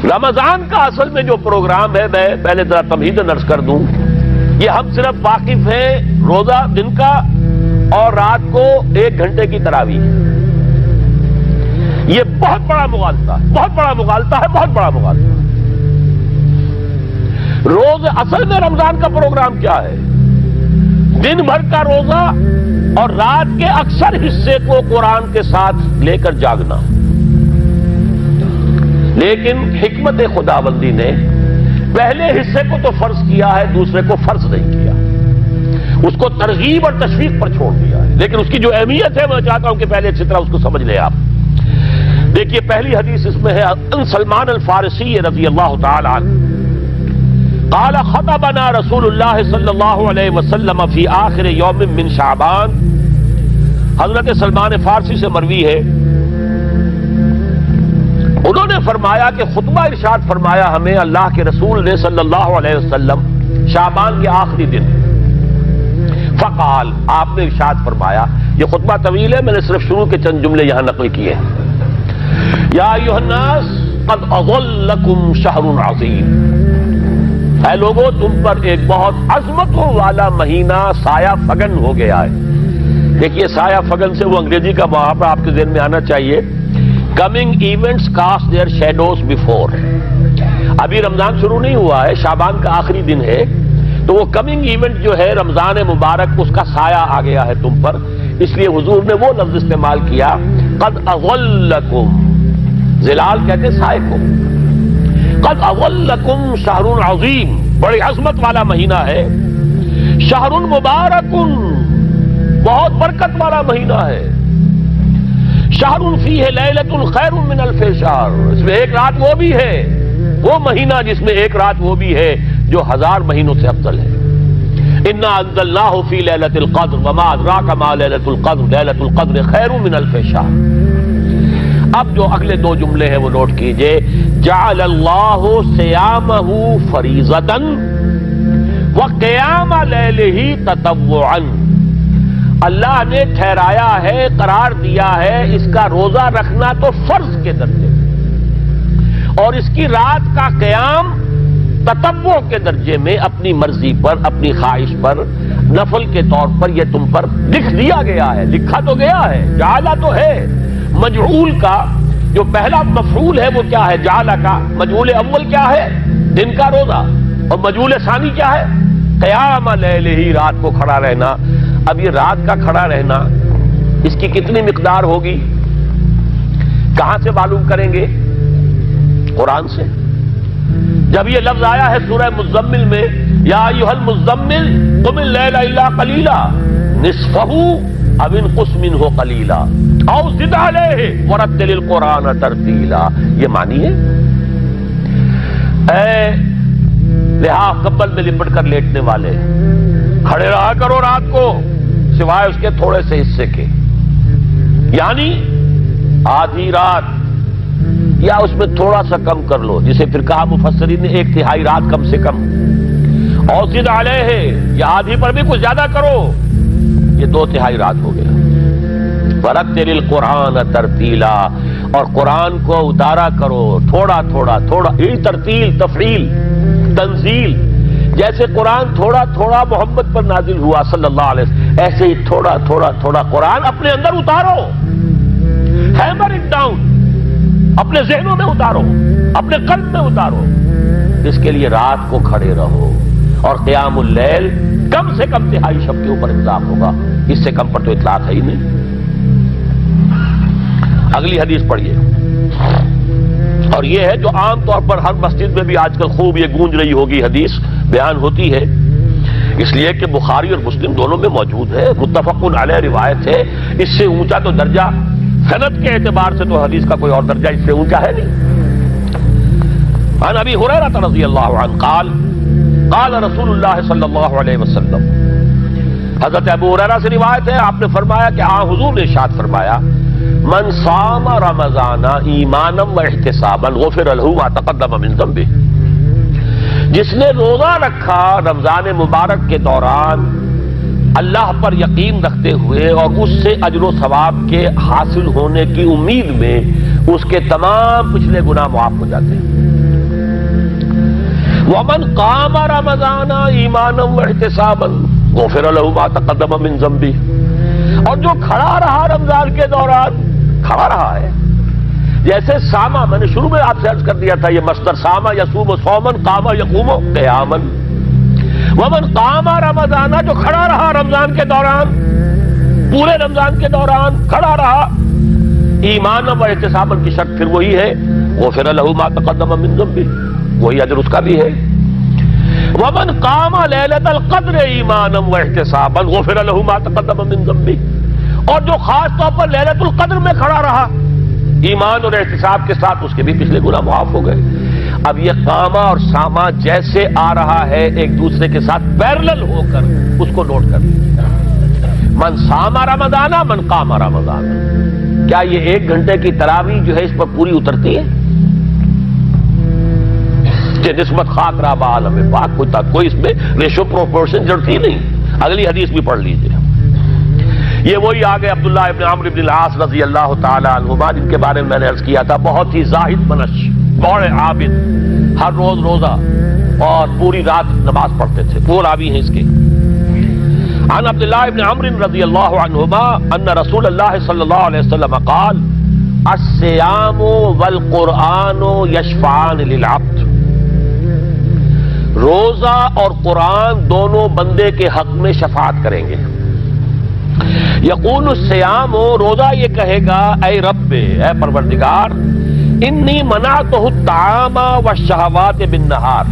رمضان کا اصل میں جو پروگرام ہے، میں پہلے ذرا تمہیداً عرض کر دوں، یہ ہم صرف واقف ہیں روزہ دن کا اور رات کو 1 گھنٹے کی تراویح۔ یہ بہت بڑا مغالطہ ہے، بہت بڑا مغالطہ ہے، بہت بڑا مغالطہ ہے۔ روز اصل میں رمضان کا پروگرام کیا ہے؟ دن بھر کا روزہ اور رات کے اکثر حصے کو قرآن کے ساتھ لے کر جاگنا۔ لیکن حکمت خداوندی نے پہلے حصے کو تو فرض کیا ہے، دوسرے کو فرض نہیں کیا، اس کو ترغیب اور تشویق پر چھوڑ دیا ہے۔ لیکن اس کی جو اہمیت ہے میں چاہتا ہوں کہ پہلے اچھی طرح اس کو سمجھ لیں آپ۔ دیکھیے پہلی حدیث اس میں ہے ان سلمان الفارسی رضی اللہ تعالی عنہ قال خطبنا رسول اللہ صلی اللہ علیہ وسلم فی آخر یوم من شعبان۔ حضرت سلمان فارسی سے مروی ہے، انہوں نے فرمایا کہ خطبہ ارشاد فرمایا ہمیں اللہ کے رسول نے صلی اللہ علیہ وسلم شعبان کے آخری دن۔ فقال، آپ نے ارشاد فرمایا، یہ خطبہ طویل ہے، میں نے صرف شروع کے چند جملے یہاں نقل کیے ہیں۔ یا ایھا الناس قد اظلکم شہر عظیم، اے لوگوں تم پر ایک بہت عظمتوں والا مہینہ سایہ فگن ہو گیا ہے۔ دیکھیے سایہ فگن سے وہ انگریزی کا محاورہ آپ کے ذہن میں آنا چاہیے، coming events cast their shadows before. ابھی رمضان شروع نہیں ہوا ہے، شعبان کا آخری دن ہے، تو وہ کمنگ ایونٹ جو ہے رمضان مبارک، اس کا سایہ آ گیا ہے تم پر، اس لیے حضور نے وہ لفظ استعمال کیا قد اظلکم، ظلال کہتے سائے کو، قد اظلکم شہر عظیم، بڑی عظمت والا مہینہ ہے، شہر مبارک، بہت برکت والا مہینہ ہے، شہر فیہ لیلۃ خیر من الف شہر، اس میں ایک رات وہ بھی ہے، وہ مہینہ جس میں ایک رات وہ بھی ہے جو 1000 مہینوں سے افضل ہے۔ انا انزلناہ فی لیلۃ القدر وما ادراک ما لیلۃ القدر لیلۃ القدر خیر من الف شہر۔ اب جو اگلے 2 جملے ہیں وہ نوٹ کیجئے، جعل اللہ صیامہ فریضۃ وقیام لیلہ تطوعا، اللہ نے ٹھہرایا ہے، قرار دیا ہے اس کا روزہ رکھنا تو فرض کے درجے میں، اور اس کی رات کا قیام تطوع کے درجے میں، اپنی مرضی پر، اپنی خواہش پر، نفل کے طور پر یہ تم پر لکھ دیا گیا ہے، لکھا تو گیا ہے، جعلہ تو ہے۔ مجعول کا جو پہلا مفعول ہے وہ کیا ہے؟ جعلہ کا مجعول اول کیا ہے؟ دن کا روزہ، اور مجعول ثانی کیا ہے؟ قیام لیلہ، رات کو کھڑا رہنا۔ اب یہ رات کا کھڑا رہنا اس کی کتنی مقدار ہوگی؟ کہاں سے معلوم کریں گے؟ قرآن سے۔ جب یہ لفظ آیا ہے سورہ مزمل میں، یا ایھا المزمل قم اللیل الا قلیلا نصفہ او انقص منہ قلیلا او زد علیہ ورتل القرآن ترتیلا، یہ معنی ہے اے لحاظ کمبل میں لپٹ کر لیٹنے والے، کھڑے رہا کرو رات کو سوائے اس کے تھوڑے سے حصے کے، یعنی آدھی رات یا اس میں تھوڑا سا کم کر لو، جسے پھر کہا مفسرین نے 1/3 رات کم سے کم، اور زد علیہ یا آدھی پر بھی کچھ زیادہ کرو، یہ 2/3 رات ہو گیا۔ ورتل القرآن ترتیلا، اور قرآن کو اتارا کرو تھوڑا تھوڑا تھوڑا، یہ ترتیل، تفعیل، تنزیل، جیسے قرآن تھوڑا تھوڑا محمد پر نازل ہوا صلی اللہ علیہ وسلم، ایسے ہی تھوڑا تھوڑا تھوڑا قرآن اپنے اندر اتارو، ہیمر اٹ ڈاؤن، اپنے ذہنوں میں اتارو، اپنے قلب میں اتارو۔ اس کے لیے رات کو کھڑے رہو، اور قیام اللیل کم سے کم 1/3 شب کے اوپر اطلاق ہوگا، اس سے کم پر تو اطلاق ہے ہی نہیں۔ اگلی حدیث پڑھیے، اور یہ ہے جو عام طور پر ہر مسجد میں بھی آج کل خوب یہ گونج رہی ہوگی، حدیث بیان ہوتی ہے، اس لیے کہ بخاری اور مسلم دونوں میں موجود ہے، متفق علیہ روایت ہے، اس سے اونچا تو درجہ سند کے اعتبار سے تو حدیث کا کوئی اور درجہ اس سے اونچا ہے نہیں۔ عن ابی ہریرہ رضی اللہ عنہ قال قال رسول اللہ صلی اللہ علیہ وسلم، حضرت ابو ہریرہ سے روایت ہے، آپ نے فرمایا کہ حضور نے ارشاد فرمایا، من صام رمضان ایمانا واحتسابا غفر له ما تقدم من ذنبه، جس نے روزہ رکھا رمضان مبارک کے دوران اللہ پر یقین رکھتے ہوئے اور اس سے اجر و ثواب کے حاصل ہونے کی امید میں، اس کے تمام پچھلے گناہ معاف ہو جاتے ہیں۔ ومن قام رمضان ایمانا واحتسابا غفر له ما تقدم من ذنبه، اور جو کھڑا رہا رمضان کے دوران، کھڑا رہا ہے، جیسے ساما، میں نے شروع میں آپ سے عرض کر دیا تھا، یہ مصدر ساما یصوم صومن، قام یقوم قیاما، ومن قام رمضان، جو کھڑا رہا رمضان کے دوران، پورے رمضان کے دوران کھڑا رہا، ایمان و احتسابا کی شرط پھر وہی ہے، غفر له ما تقدم من ذنبه، وہی اجر اس کا بھی ہے، ومن قام لیلۃ القدر ایمانا واحتسابا غفر له ما تقدم من ذنبه، اور جو خاص طور پر لیلۃ القدر میں کھڑا رہا ایمان اور احتساب کے ساتھ، اس کے بھی پچھلے گناہ معاف ہو گئے۔ اب یہ قامہ اور سامہ جیسے آ رہا ہے ایک دوسرے کے ساتھ پیرلل ہو کر، اس کو نوٹ کر لیجیے، من سام رمضان من قام رمضان، کیا یہ 1 گھنٹے کی تراویح جو ہے اس پر پوری اترتی ہے؟ نسبت خاک رابع عالم پاک، کوئی اس میں ریشو پروپورشن جڑتی نہیں۔ اگلی حدیث بھی پڑھ لیجیے، یہ وہی آگے عبداللہ ابن عمرو ابن العاص رضی اللہ تعالی عنہما، جن کے بارے میں میں نے عرض کیا تھا، بہت ہی زاہد منش، بڑے عابد، ہر روز روزہ اور پوری رات نماز پڑھتے تھے، وہ راوی ہیں اس کے۔ عن عبداللہ ابن عمرو رضی اللہ عنہما ان رسول اللہ صلی اللہ علیہ وسلم قال الصیام والقرآن یشفعان للعبد، روزہ اور قرآن دونوں بندے کے حق میں شفاعت کریں گے۔ یقول الصیام، روزہ یہ کہے گا اے رب، اے پروردگار، انی منعتہ الطعام والشہوات بالنہار،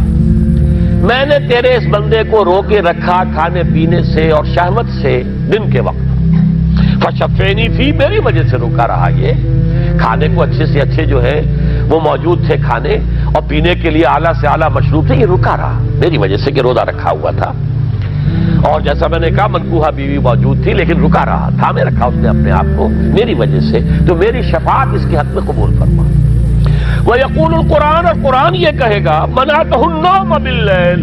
میں نے تیرے اس بندے کو روکے رکھا کھانے پینے سے اور شہوت سے دن کے وقت، فشفعنی فی، میری وجہ سے روکا رہا، یہ کھانے کو اچھے سے اچھے جو ہے وہ موجود تھے کھانے، اور پینے کے لیے اعلیٰ سے اعلیٰ مشروب تھے، یہ رکا رہا میری وجہ سے کہ روزہ رکھا ہوا تھا، اور جیسا میں نے کہا منکوحہ بیوی موجود تھی لیکن رکا رہا، تھامے رکھا اس نے اپنے آپ کو میری وجہ سے، تو میری شفاعت اس کے حق میں قبول فرما۔ وَيَقُولُ الْقُرْآنُ، اور قرآن یہ کہے گا مَنَعْتَهُ النَّوْمَ بِاللَّيْلِ،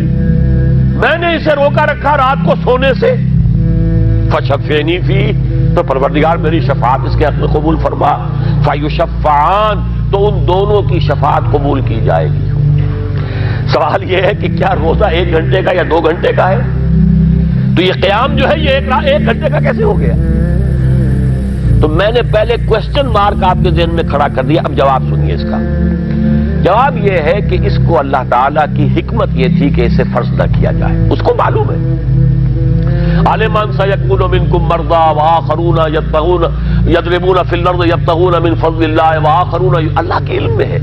میں نے اسے روکا رکھا رات کو سونے سے، فَشَفِّعْنِي فِيهِ، تو پروردگار میری شفاعت اس کے حق میں قبول فرما، فَيُشَفَّعَانِ، تو ان دونوں کی شفاعت قبول کی جائے گی۔ سوال یہ ہے کہ کیا روزہ 1 گھنٹے کا یا 2 گھنٹے کا ہے؟ تو یہ قیام جو ہے یہ 1 گھنٹے کا کیسے ہو گیا؟ تو میں نے پہلے کوسچن مارک آپ کے ذہن میں کھڑا کر دیا، اب جواب سنیے اس کا۔ جواب یہ ہے کہ اس کو اللہ تعالیٰ کی حکمت یہ تھی کہ اسے فرض نہ کیا جائے، اس کو معلوم ہے، عالمان سیکون منکم مرضی وآخرون یضربون فی الارض یبتغون من فضل اللہ وآخرون، اللہ کے علم میں ہے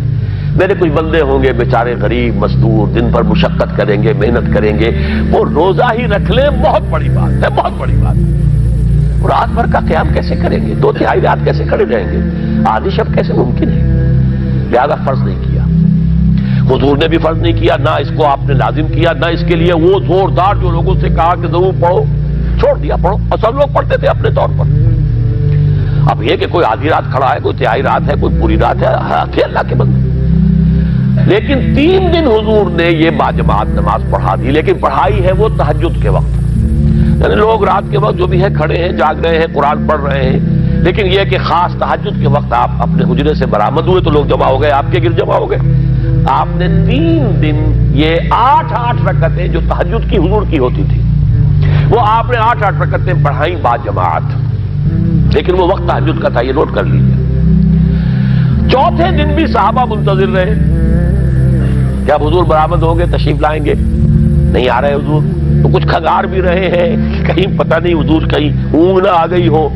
میرے کچھ بندے ہوں گے بیچارے غریب مزدور، دن بھر مشقت کریں گے، محنت کریں گے، وہ روزہ ہی رکھ لیں، بہت بڑی بات ہے، بہت بڑی بات ہے۔ رات بھر کا قیام کیسے کریں گے؟ 2/3 رات کیسے کھڑے رہیں گے؟ آدھی شب کیسے ممکن ہے؟ لہذا فرض نہیں کیا، حضور نے بھی فرض نہیں کیا، نہ اس کو آپ نے لازم کیا، نہ اس کے لیے وہ زوردار جو لوگوں سے کہا کہ ضرور پڑھو، چھوڑ دیا پڑھو، اور سب لوگ پڑھتے تھے اپنے طور پر۔ اب یہ کہ کوئی آدھی رات کھڑا ہے، کوئی 1/3 رات ہے، کوئی پوری رات ہے، اللہ کے بندے۔ لیکن 3 دن حضور نے یہ باجماعت نماز پڑھا دی، لیکن پڑھائی ہے وہ تہجد کے وقت، یعنی لوگ رات کے وقت جو بھی ہے کھڑے ہیں، جاگ رہے ہیں، قرآن پڑھ رہے ہیں، لیکن یہ کہ خاص تہجد کے وقت آپ اپنے حجرے سے برآمد ہوئے تو لوگ جمع ہو گئے، آپ کے گرد جمع ہو گئے، آپ نے 3 دن یہ 8 رکعتیں جو تہجد کی حضور کی ہوتی تھی، وہ آپ نے 8 رکعتیں پڑھائیں باجماعت، لیکن وہ وقت تہجد کا تھا، یہ نوٹ کر لیجیے۔ 4تھے دن بھی صحابہ منتظر رہے، کیا حضور برآمد ہوں گے، تشریف لائیں گے؟ نہیں آ رہے حضور، تو کچھ کھنگار بھی رہے ہیں، کہیں پتہ نہیں حضور کہیں اونگ نہ آ گئی ہو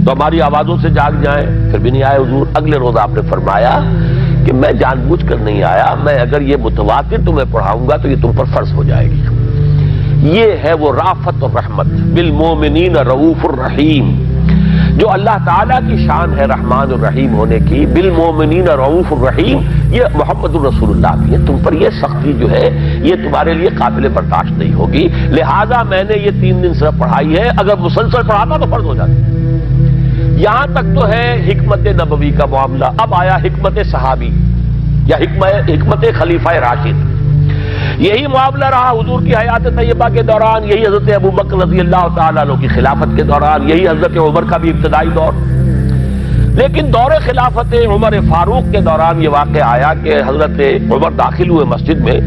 تو ہماری آوازوں سے جاگ جائیں، پھر بھی نہیں آئے حضور۔ اگلے روز آپ نے فرمایا کہ میں جان بوجھ کر نہیں آیا، میں اگر یہ متواتر تمہیں پڑھاؤں گا تو یہ تم پر فرض ہو جائے گی۔ یہ ہے وہ رافت اور رحمت، بالمومنین رؤوف الرحیم، جو اللہ تعالیٰ کی شان ہے رحمان الرحیم ہونے کی، بالمومنین رؤوف الرحیم، یہ محمد الرسول اللہ کی ہے، تم پر یہ سختی جو ہے یہ تمہارے لیے قابل برداشت نہیں ہوگی، لہذا میں نے یہ 3 دن صرف پڑھائی ہے، اگر مسلسل پڑھاتا تو فرض ہو جاتی۔ یہاں تک تو ہے حکمت نبوی کا معاملہ، اب آیا حکمت صحابی یا حکمت خلیفہ راشد۔ یہی معاملہ رہا حضور کی حیات طیبہ کے دوران، یہی حضرت ابوبکر رضی اللہ تعالیٰ عنہ کی خلافت کے دوران، یہی حضرت عمر کا بھی ابتدائی دور، لیکن دور خلافت عمر فاروق کے دوران یہ واقعہ آیا کہ حضرت عمر داخل ہوئے مسجد میں،